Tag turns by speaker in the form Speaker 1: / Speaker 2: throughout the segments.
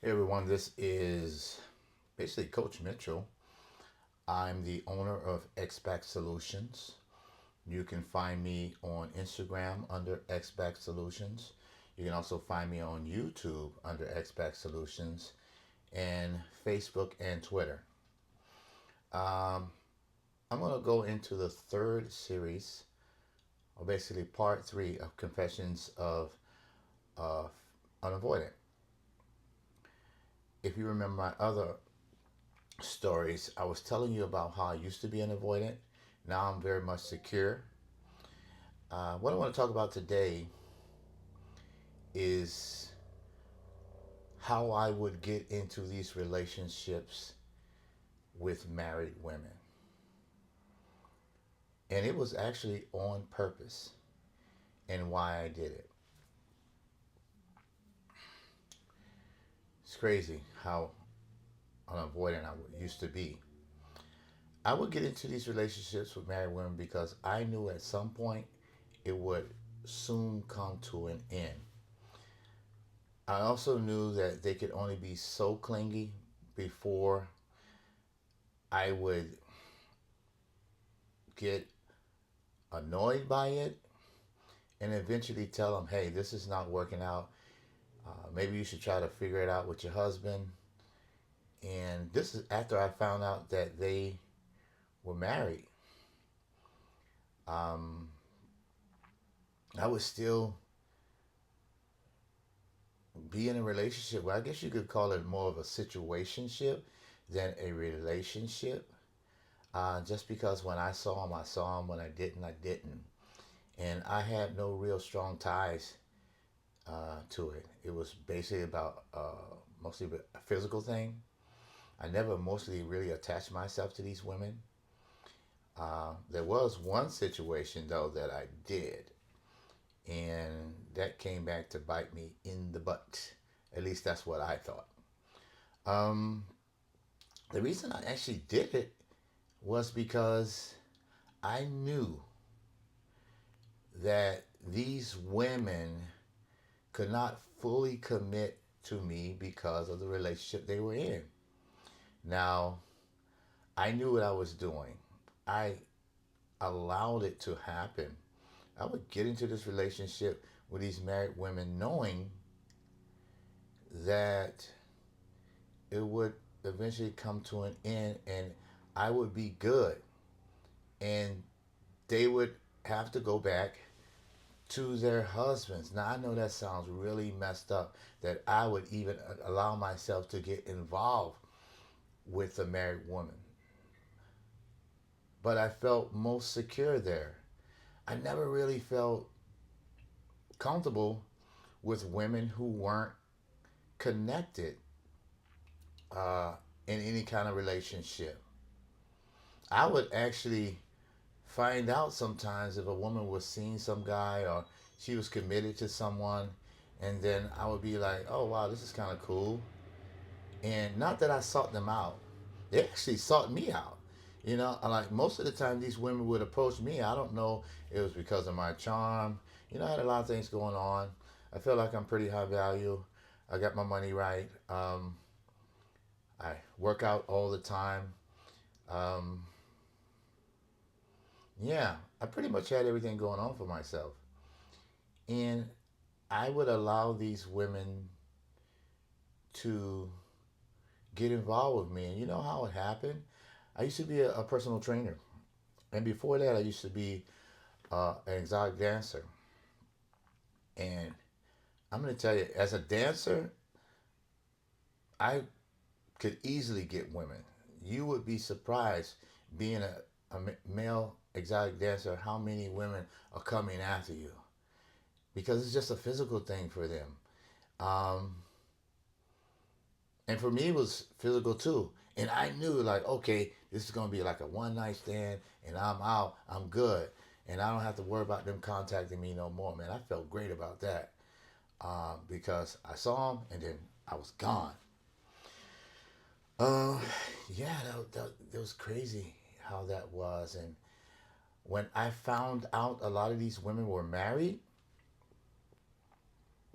Speaker 1: Hey everyone, this is basically Coach Mitchell. I'm the owner of XBack Solutions. You can find me on Instagram under XBack Solutions. You can also find me on YouTube under XBack Solutions and Facebook and Twitter. Um, I'm going to go into the third series, or basically part three of Confessions of uh, an Avoidant. If you remember my other stories, I was telling you about how I used to be an avoidant. Now I'm very much secure. What I want to talk about today is how I would get into these relationships with married women. And it was actually on purpose and why I did it. It's crazy how an avoidant used to be. I would get into these relationships with married women because I knew at some point it would soon come to an end. I also knew that they could only be so clingy before I would get annoyed by it and eventually tell them, hey, this is not working out. Maybe you should try to figure it out with your husband. And this is after I found out that they were married. Um, I would still be in a relationship. Well, I guess you could call it more of a situationship than a relationship. Just because when I saw him, I saw him. When I didn't, I didn't. And I had no real strong ties to it. It was basically about mostly a physical thing. I never mostly really attached myself to these women. There was one situation though that I did, and that came back to bite me in the butt. At least that's what I thought. Um, the reason I actually did it was because I knew that these women could not fully commit to me because of the relationship they were in. Now, I knew what I was doing. I allowed it to happen. I would get into this relationship with these married women knowing that it would eventually come to an end and I would be good. And they would have to go back to their husbands. Now, I know that sounds really messed up that I would even allow myself to get involved with a married woman. But I felt most secure there. I never really felt comfortable with women who weren't connected uh, in any kind of relationship. I would actually find out sometimes if a woman was seeing some guy or she was committed to someone, and then I would be like, oh wow, this is kind of cool. And not that I sought them out, they actually sought me out. You know, like most of the time, these women would approach me. I don't know if it was because of my charm. You know, I had a lot of things going on. I feel like I'm pretty high value. I got my money right. I work out all the time. Um, yeah, I pretty much had everything going on for myself. And I would allow these women to get involved with me. And you know how it happened? I used to be a personal trainer. And before that, I used to be an exotic dancer. And I'm going to tell you, as a dancer, I could easily get women. You would be surprised being a male exotic dancer how many women are coming after you because it's just a physical thing for them. Um, and for me, it was physical too. And I knew, like, okay, this is going to be like a one night stand and I'm out, I'm good. And I don't have to worry about them contacting me no more, man. I felt great about that because I saw them and then I was gone. Uh, yeah, that was crazy how that was. And when I found out a lot of these women were married,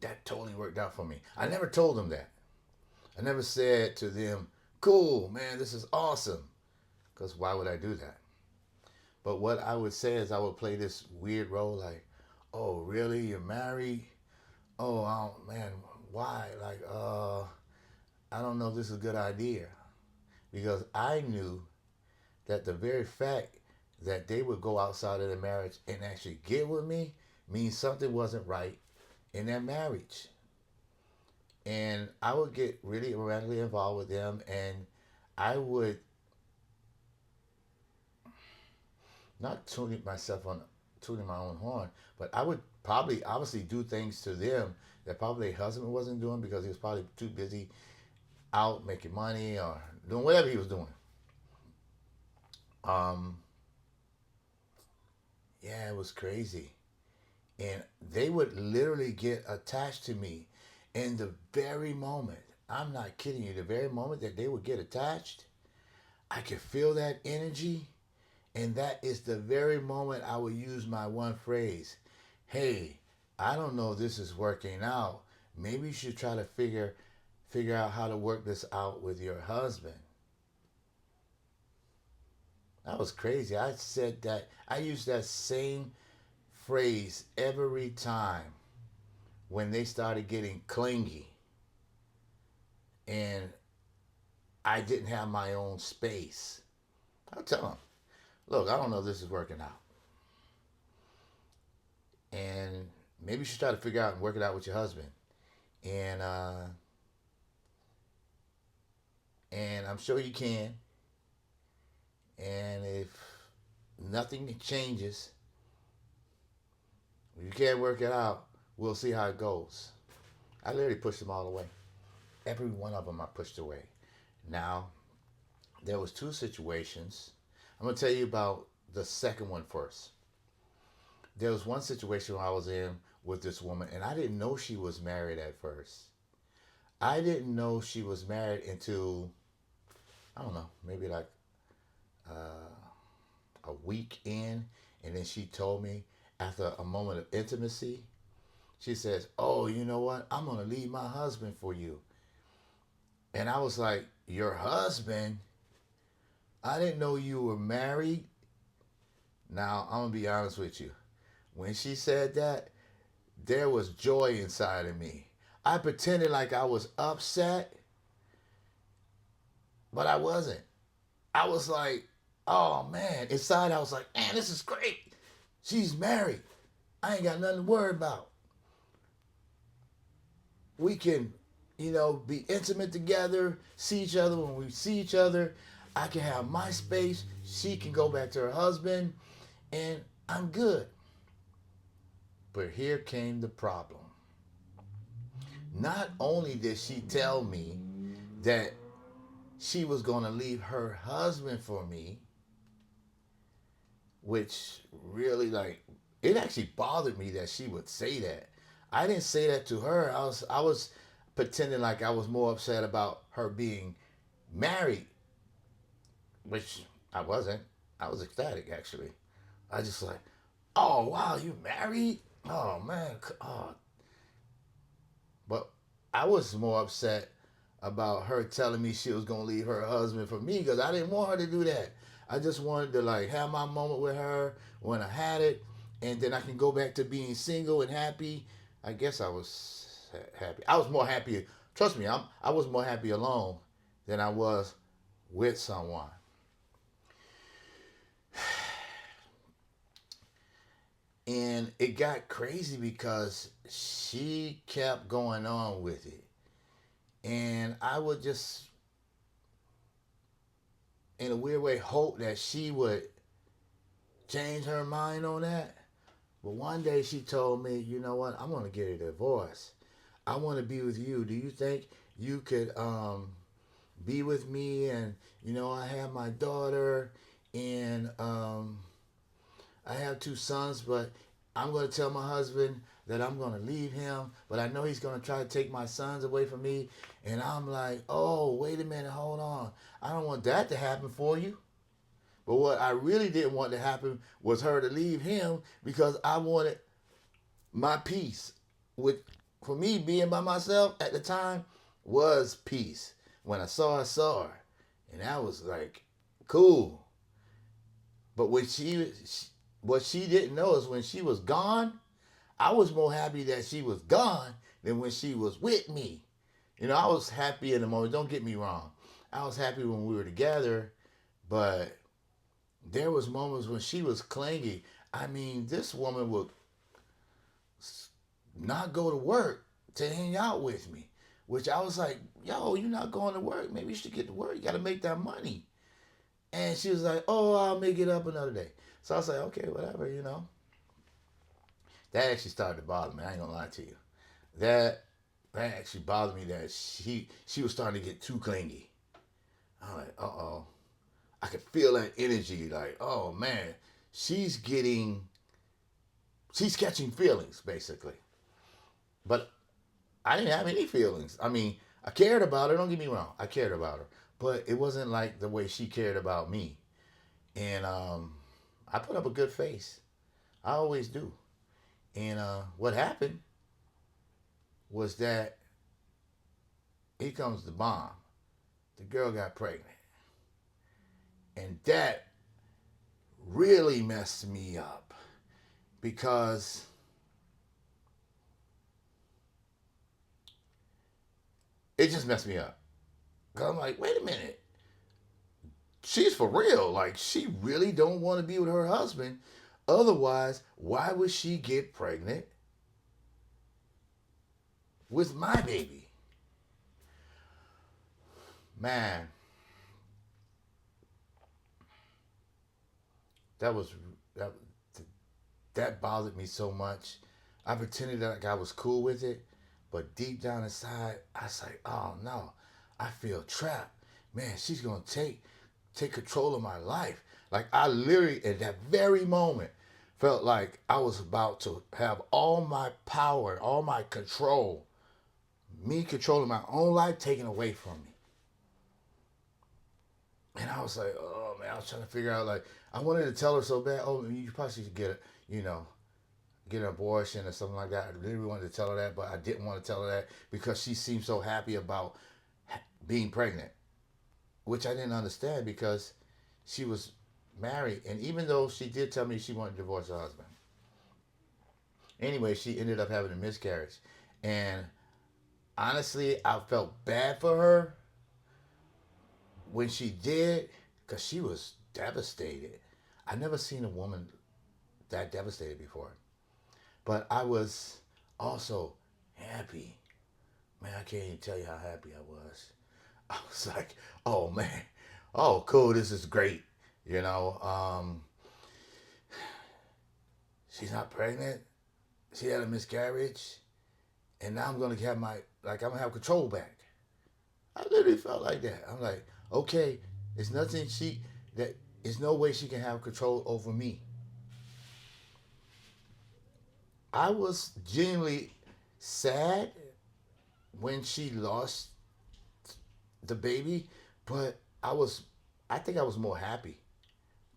Speaker 1: that totally worked out for me. I never told them that. I never said to them, cool, man, this is awesome. Because why would I do that? But what I would say is I would play this weird role like, oh, really? You're married? Oh, man, why? Like, I don't know if this is a good idea. Because I knew that the very fact that they would go outside of their marriage and actually get with me means something wasn't right in their marriage. And I would get really romantically involved with them, and I would not tuning my own horn, but I would probably obviously do things to them that probably their husband wasn't doing because he was probably too busy out making money or doing whatever he was doing. Um, yeah, it was crazy. And they would literally get attached to me in the very moment. I'm not kidding you. The very moment that they would get attached, I could feel that energy. And that is the very moment I would use my one phrase. Hey, I don't know if this is working out. Maybe you should try to figure out how to work this out with your husband. That was crazy. I said that. I used that same phrase every time when they started getting clingy and I didn't have my own space. I'll tell them, look, I don't know if this is working out. And maybe you should try to figure out and work it out with your husband. And and I'm sure you can. And if nothing changes, if you can't work it out, we'll see how it goes. I literally pushed them all away. Every one of them I pushed away. Now, there was two situations. I'm gonna tell you about the second one first. There was one situation I was in with this woman, and I didn't know she was married at first. I didn't know she was married until I don't know, maybe like a week in, and then she told me after a moment of intimacy, she says, "Oh, you know what? I'm gonna leave my husband for you." And I was like, "Your husband? I didn't know you were married." Now I'm gonna be honest with you. When she said that, there was joy inside of me. I pretended like I was upset, but I wasn't. I was like, oh man. Inside, I was like, man, this is great. She's married. I ain't got nothing to worry about. We can, be intimate together, see each other when we see each other. I can have my space. She can go back to her husband, and I'm good. But here came the problem. Not only did she tell me that she was going to leave her husband for me, which really like it actually bothered me that she would say that. I didn't say that to her. I was pretending like I was more upset about her being married, which I wasn't. I was ecstatic actually. I just like, oh wow, you married? Oh man, oh. But I was more upset about her telling me she was gonna leave her husband for me because I didn't want her to do that. I just wanted to like have my moment with her when I had it, and then I can go back to being single and happy. I guess I was happy. I was more happy. Trust me, I was more happy alone than I was with someone. And it got crazy because she kept going on with it. And I would just, in a weird way, hope that she would change her mind on that. But one day she told me, you know what, I'm going to get a divorce. I want to be with you. Do you think you could be with me? And, I have my daughter and I have two sons, but I'm going to tell my husband that I'm going to leave him, but I know he's going to try to take my sons away from me. And I'm like, oh, wait a minute, hold on. I don't want that to happen for you. But what I really didn't want to happen was her to leave him because I wanted my peace. With for me being by myself at the time, was peace. When I saw her, and that was like cool. But what she didn't know is when she was gone, I was more happy that she was gone than when she was with me. You know, I was happy in the moment. Don't get me wrong. I was happy when we were together, but there was moments when she was clingy. I mean, this woman would not go to work to hang out with me, which I was like, yo, you're not going to work. Maybe you should get to work. You got to make that money. And she was like, oh, I'll make it up another day. So I was like, okay, whatever, you know. That actually started to bother me. I ain't gonna lie to you. That that actually bothered me that she was starting to get too clingy. I'm like, uh oh. I could feel that energy. Like, oh man, she's getting, she's catching feelings basically. But I didn't have any feelings. I mean, I cared about her. Don't get me wrong. I cared about her, but it wasn't like the way she cared about me. And I put up a good face. I always do. And what happened was that here comes the bomb. The girl got pregnant, and that really messed me up because it just messed me up. Cause I'm like, wait a minute, she's for real. Like she really don't want to be with her husband. Otherwise, why would she get pregnant with my baby? Man, that was that that bothered me so much. I pretended that like I was cool with it, but deep down inside, I was like, oh no, I feel trapped. Man, she's gonna take control of my life. Like I literally at that very moment felt like I was about to have all my power, all my control, me controlling my own life taken away from me. And I was like, oh man, I was trying to figure out like I wanted to tell her so bad. Oh, you probably should get it, you know, get an abortion or something like that. I really wanted to tell her that, but I didn't want to tell her that because she seemed so happy about being pregnant, which I didn't understand because she was married. And even though she did tell me she wanted to divorce her husband, anyway, she ended up having a miscarriage. And honestly, I felt bad for her when she did because she was devastated. I never seen a woman that devastated before. But I was also happy. Man, I can't even tell you how happy I was. I was like, oh man, oh cool, this is great. You know, she's not pregnant. She had a miscarriage, and now I'm gonna have my like I'm gonna have control back. I literally felt like that. I'm like, okay, there's nothing she that there's no way she can have control over me. I was genuinely sad when she lost the baby, but I think I was more happy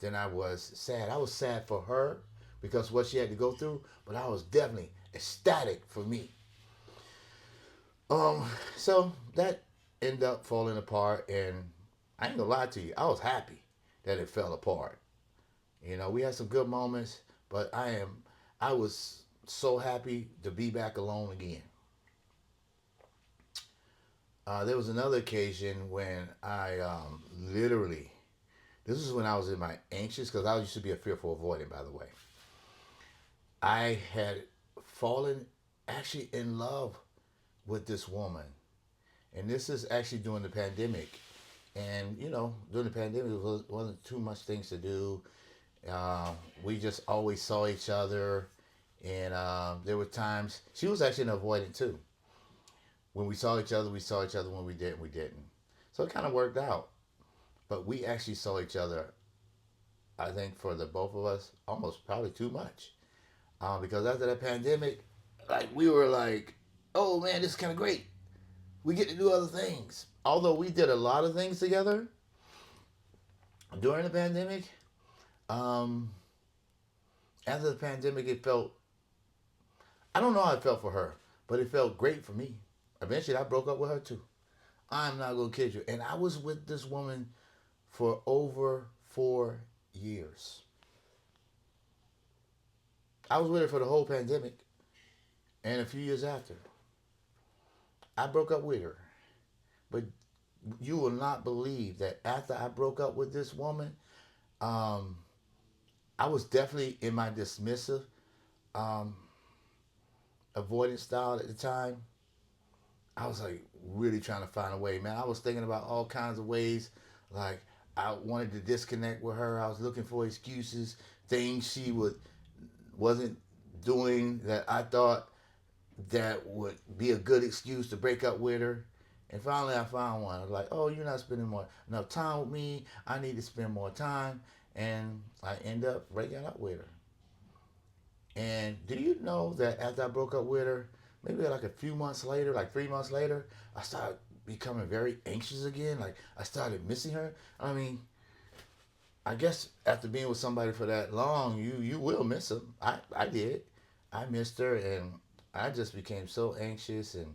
Speaker 1: than I was sad. I was sad for her because what she had to go through, but I was definitely ecstatic for me. Um, so that ended up falling apart, and I ain't gonna lie to you, I was happy that it fell apart. You know, we had some good moments, but I was so happy to be back alone again. There was another occasion when I literally, this is when I was in my anxious, because I used to be a fearful avoidant, by the way. I had fallen actually in love with this woman. And this is actually during the pandemic. And, you know, during the pandemic, there wasn't too much things to do. Uh, we just always saw each other. And there were times, she was actually an avoidant too. When we saw each other, we saw each other. When we didn't, we didn't. So it kind of worked out. But we actually saw each other, I think, for the both of us, almost probably too much. Because after that pandemic, like we were like, oh man, this is kind of great. We get to do other things. Although we did a lot of things together during the pandemic, um, after the pandemic, it felt, I don't know how it felt for her, but it felt great for me. Eventually, I broke up with her too. I'm not gonna kid you. And I was with this woman for over 4 years. I was with her for the whole pandemic and a few years after. I broke up with her. But you will not believe that after I broke up with this woman, um, I was definitely in my dismissive, um, avoidant style at the time. I was like really trying to find a way, man. I was thinking about all kinds of ways. Like I wanted to disconnect with her. I was looking for excuses, things she wasn't doing that I thought that would be a good excuse to break up with her. And finally, I found one. I was like, "Oh, you're not spending enough time with me. I need to spend more time." And I end up breaking up with her. And do you know that after I broke up with her, maybe like a few months later, like 3 months later, I started becoming very anxious again. Like I started missing her. I mean, I guess after being with somebody for that long, you will miss them. I did. I missed her, and I just became so anxious. And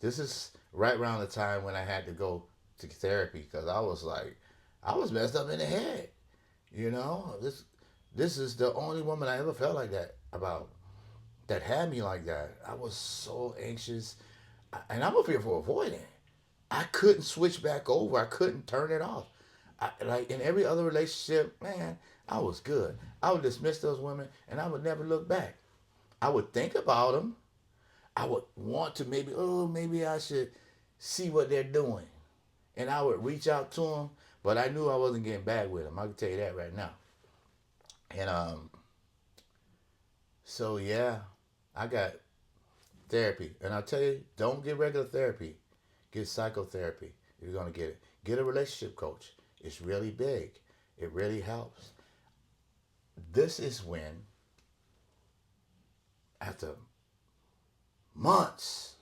Speaker 1: this is right around the time when I had to go to therapy because I was like, I was messed up in the head. You know, this is the only woman I ever felt like that about, that had me like that. I was so anxious, and I'm a fearful avoidant. I couldn't switch back over. I couldn't turn it off. Like in every other relationship, man, I was good. I would dismiss those women, and I would never look back. I would think about them. I would want to maybe, oh, maybe I should see what they're doing, and I would reach out to them. But I knew I wasn't getting back with them. I can tell you that right now. And so yeah, I got therapy, and I'll tell you, don't get regular therapy. Get psychotherapy if you're gonna get it. Get a relationship coach. It's really big. It really helps. This is when, after months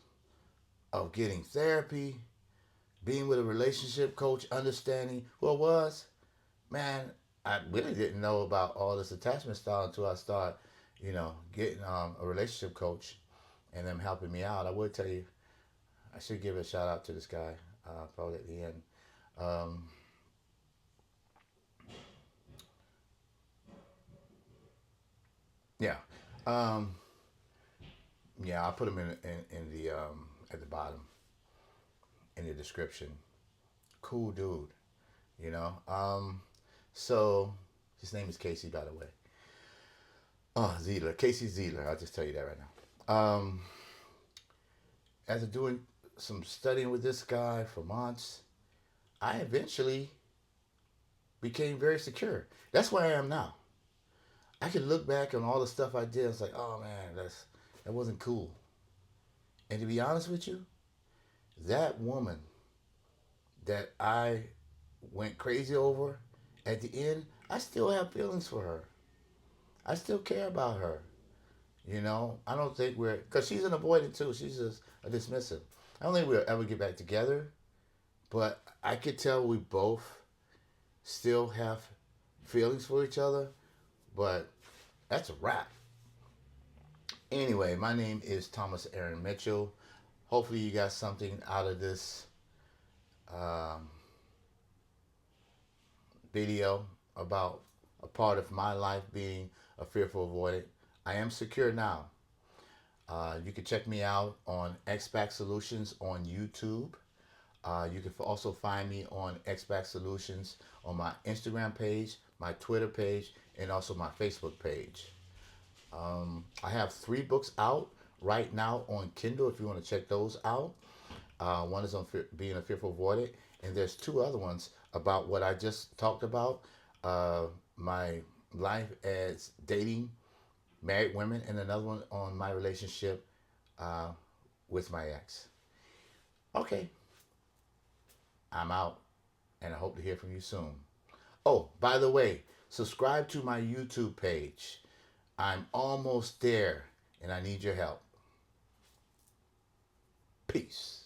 Speaker 1: of getting therapy, being with a relationship coach, understanding who I was, man, I really didn't know about all this attachment style until I started, getting a relationship coach and them helping me out. I would tell you, I should give a shout out to this guy, probably at the end. Um, yeah, um, yeah, I'll put him in the at the bottom in the description. Cool dude, you know. So his name is Casey, by the way. Oh, Zeidler, Casey Zeidler. I'll just tell you that right now. After doing some studying with this guy for months, I eventually became very secure. That's where I am now. I can look back on all the stuff I did. It's like, oh man, that wasn't cool. And to be honest with you, that woman that I went crazy over, at the end, I still have feelings for her. I still care about her. I don't think because she's an avoidant too. She's just a dismissive. I don't think we'll ever get back together, but I could tell we both still have feelings for each other, but that's a wrap. Anyway, my name is Thomas Aaron Mitchell. Hopefully, you got something out of this um, video about a part of my life being a fearful avoidant. I am secure now. You can check me out on XBack Solutions on YouTube. You can also find me on XBack Solutions on my Instagram page, my Twitter page, and also my Facebook page. I have 3 books out right now on Kindle if you want to check those out. One is on being a fearful avoidant, and there's 2 other ones about what I just talked about. My life as dating married women, and another one on my relationship uh, with my ex. Okay, I'm out, and I hope to hear from you soon. Oh, by the way, subscribe to my YouTube page. I'm almost there, and I need your help. Peace.